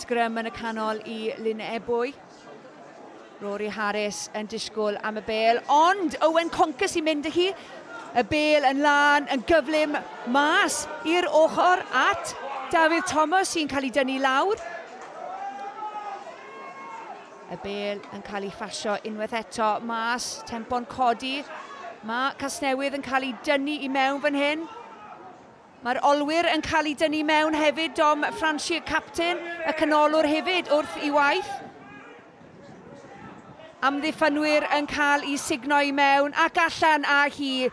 Sgrym yn y canol i Glynebwy. Rory Harris yn disgwyl am y bêl, ond Owen Conker sy'n mynd â hi. Y bêl yn lan, yn gyflym mas i'r ochr at David Thomas sy'n cael ei dynnu lawr. Y bêl yn cael ei ffasio unwaith eto mas, tempo'n codi. Mae Casnewydd yn cael ei dynnu i mewn fan hyn. Mae'r olwyr yn cael ei dynnu mewn hefyd, Dom Franchi, y capten, y canolor hefyd wrth i waith. Amddiffynwyr yn cael ei signo i mewn ac allan â hi.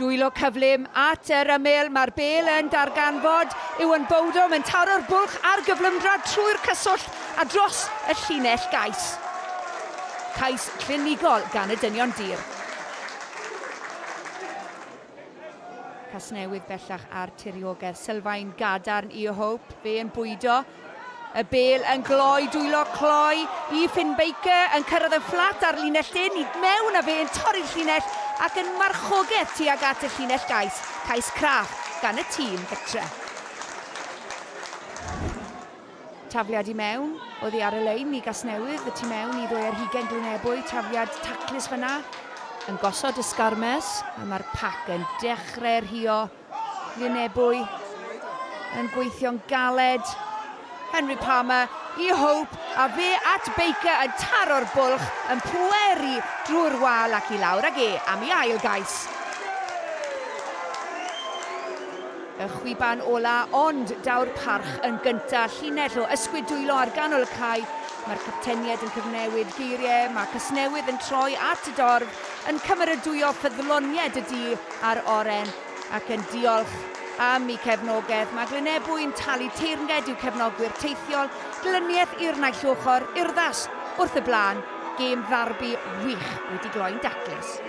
Dwylo cyflym at yr ymyl, mae'r bêl yn darganfod. Iwan Bowdom yn taro'r bwlch ar gyflymdrad trwy'r cyswllt a dros y llinell gais. Cais clinigol gan y dynion dir. Casnewydd bellach ar tiriogaeth, sylfaen gadarn i Hope, fe yn bwydo. Y bêl yn gloi, dwylo cloi i Finn Baker yn cyrraedd y fflat ar linell dyn, i mewn a fe yn torri'r llinell ac yn marchogaeth tuag at y llinell gais. Cais craff gan y tîm gytre. Tafliad i mewn, oedd hi ar y lein i Gasnewydd, y tu mewn i ddwy ar hugain Glynebwy, tafliad taclus fyna. Yn gosod ysgarmes, a mae'r pac yn dechrau rhio. Glynebwy yn gweithio'n galed. Henry Palmer i Hope, a fe at Baker yn taro'r bwlch, yn pweru drwy'r wal ac i lawr ag am ei ail gais. Y chwiban ola, ond daw'r parch yn gyntaf, llinell o ysgwyd dwylo ar ganol y cae. Mae'r capteniad yn cyfnewid geiriau, mae Casnewydd yn troi at y dorf, yn cymeradwyo ffyddloniad y di ar oren ac yn diolch am ei cefnogaeth. Mae Glynebwy yn talu teyrnged i'w cefnogwyr teithiol, glyniaeth i'r naill ochr, urddas wrth y blaen, gêm ddarbu wych wedi gloi'n daclus.